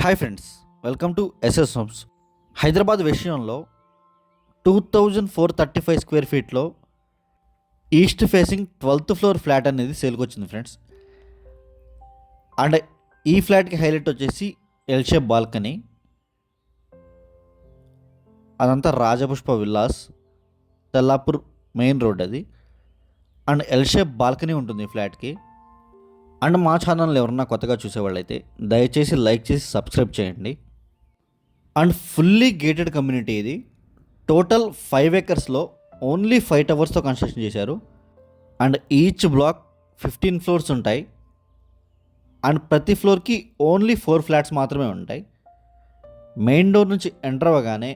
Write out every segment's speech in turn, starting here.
Hi friends, welcome to SS homes. Hyderabad విషయంలో 2435 square ఫీట్లో east facing 12th floor flat అనేది సేల్కి వచ్చింది ఫ్రెండ్స్. అండ్ ఈ ఫ్లాట్కి హైలైట్ వచ్చేసి ఎల్ షేప్ బాల్కనీ, అదంతా Rajapushpa villas, Tellapur main road అది. అండ్ ఎల్ షేప్ బాల్కనీ ఉంటుంది ఈ ఫ్లాట్కి. అండ్ మా ఛానల్ ఎవరన్నా కొత్తగా చూసేవాళ్ళైతే దయచేసి లైక్ చేసి సబ్స్క్రైబ్ చేయండి. అండ్ ఫుల్లీ గేటెడ్ కమ్యూనిటీ ఇది. టోటల్ 5 acresలో ఓన్లీ 5 towers కన్స్ట్రక్షన్ చేశారు. అండ్ ఈచ్ బ్లాక్ 15 floors ఉంటాయి. అండ్ ప్రతి ఫ్లోర్కి ఓన్లీ 4 flats మాత్రమే ఉంటాయి. మెయిన్ డోర్ నుంచి ఎంటర్ అవ్వగానే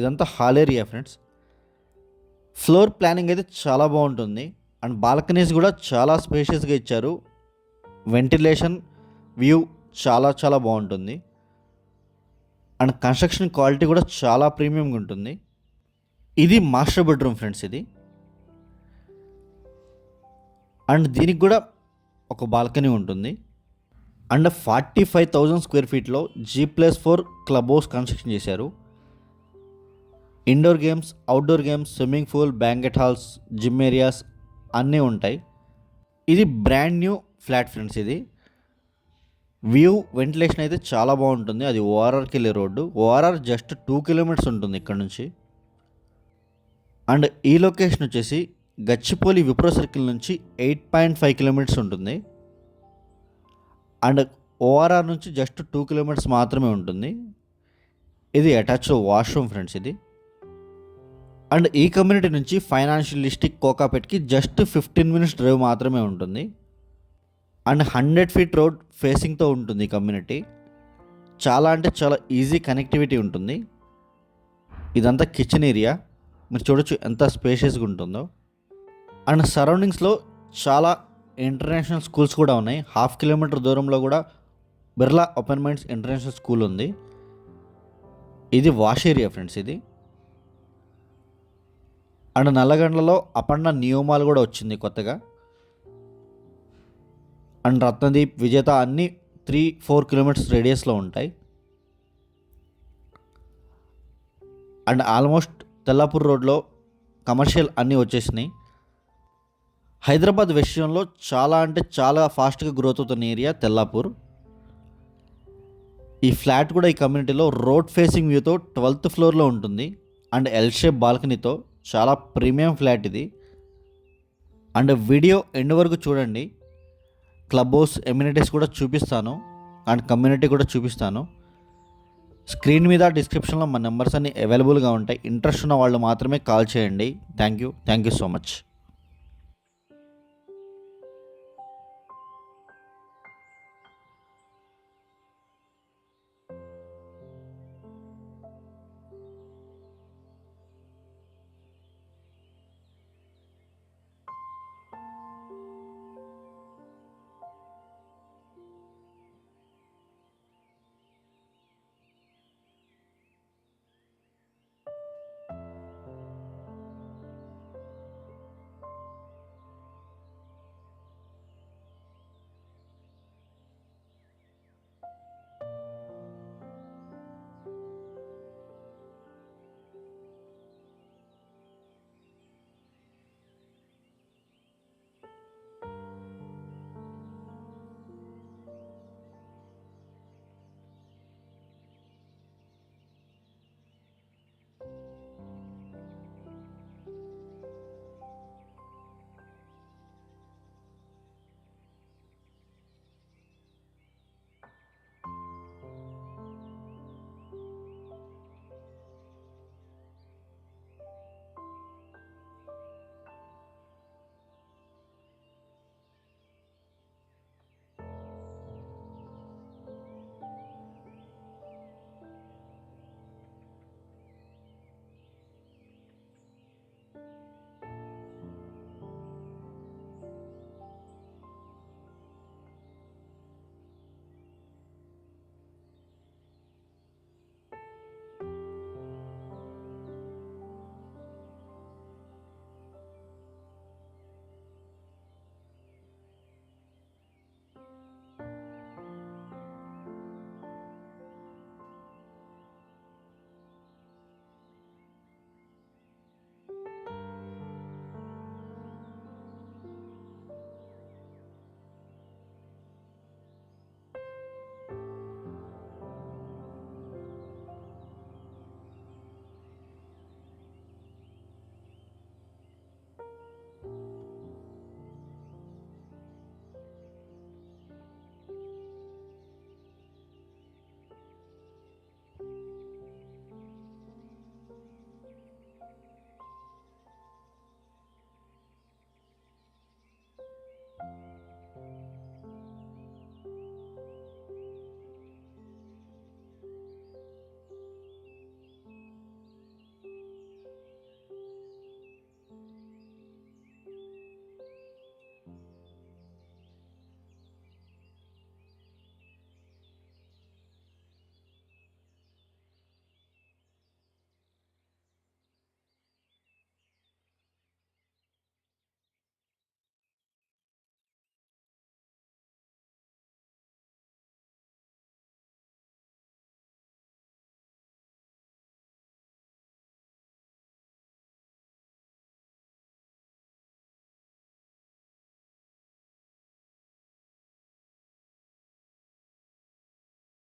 ఇదంతా hall area friends. Floor planning అయితే చాలా బాగుంటుంది. అండ్ బాల్కనీస్ కూడా చాలా స్పేషియస్గా ఇచ్చారు. వెంటిలేషన్ వ్యూ చాలా బాగుంటుంది. అండ్ కన్స్ట్రక్షన్ క్వాలిటీ కూడా చాలా ప్రీమియంగా ఉంటుంది. ఇది మాస్టర్ బెడ్రూమ్ ఫ్రెండ్స్ ఇది. అండ్ దీనికి కూడా ఒక బాల్కనీ ఉంటుంది. అండ్ 45,000 స్క్వేర్ ఫీట్లో G+4 క్లబ్ హౌస్ కన్స్ట్రక్షన్ చేశారు. Indoor games, outdoor games, swimming pool, banquet halls, gym areas అన్నీ ఉంటాయి. ఇది బ్రాండ్ న్యూ ఫ్లాట్ ఫ్రెండ్స్ ఇది. వ్యూ వెంటిలేషన్ అయితే చాలా బాగుంటుంది. అది ఓఆర్ఆర్కి వెళ్ళే రోడ్డు. ఓఆర్ఆర్ జస్ట్ 2 kilometers ఉంటుంది ఇక్కడ నుంచి. అండ్ ఈ లొకేషన్ వచ్చేసి గచ్చిపోలి విప్రో సర్కిల్ నుంచి 8.5 kilometers ఉంటుంది. అండ్ ఓఆర్ఆర్ నుంచి జస్ట్ 2 kilometers మాత్రమే ఉంటుంది. ఇది అటాచ్డ్ వాష్రూమ్ ఫ్రెండ్స్ ఇది. అండ్ ఈ కమ్యూనిటీ నుంచి ఫైనాన్షియల్ డిస్ట్రిక్ట్ కోకాపేట్కి జస్ట్ 15 minutes డ్రైవ్ మాత్రమే ఉంటుంది. అండ్ 100 feet రోడ్ ఫేసింగ్తో ఉంటుంది ఈ కమ్యూనిటీ. చాలా అంటే చాలా ఈజీ కనెక్టివిటీ ఉంటుంది. ఇదంతా కిచెన్ ఏరియా, మీరు చూడొచ్చు ఎంత స్పేషియస్గా ఉంటుందో. అండ్ సరౌండింగ్స్లో చాలా ఇంటర్నేషనల్ స్కూల్స్ కూడా ఉన్నాయి. 1/2 kilometer దూరంలో కూడా Birla open minds international school ఉంది. ఇది వాష్ ఏరియా ఫ్రెండ్స్ ఇది. అండ్ నల్లగండ్లలో అపర్ణ నియోమాలు కూడా వచ్చింది కొత్తగా. అండ్ రత్నదీప్, విజేత అన్నీ 3-4 kilometers రేడియస్లో ఉంటాయి. అండ్ ఆల్మోస్ట్ తెల్లాపూర్ రోడ్లో కమర్షియల్ అన్నీ వచ్చేసినాయి. హైదరాబాద్ విషయంలో చాలా అంటే చాలా ఫాస్ట్గా గ్రోత్ అవుతున్న ఏరియా తెల్లాపూర్. ఈ ఫ్లాట్ కూడా ఈ కమ్యూనిటీలో రోడ్ ఫేసింగ్ వ్యూతో 12th ఫ్లోర్లో ఉంటుంది. అండ్ ఎల్ షేప్ బాల్కనీతో చాలా ప్రీమియం ఫ్లాట్ ఇది. అండ్ వీడియో ఎండ్ వరకు చూడండి. క్లబ్ హౌస్ ఎమ్యూనిటీస్ కూడా చూపిస్తాను. అండ్ కమ్యూనిటీ కూడా చూపిస్తాను. స్క్రీన్ మీద డిస్క్రిప్షన్లో మా నెంబర్స్ అన్నీ అవైలబుల్గా ఉంటాయి. ఇంట్రెస్ట్ ఉన్న వాళ్ళు మాత్రమే కాల్ చేయండి. Thank you so much.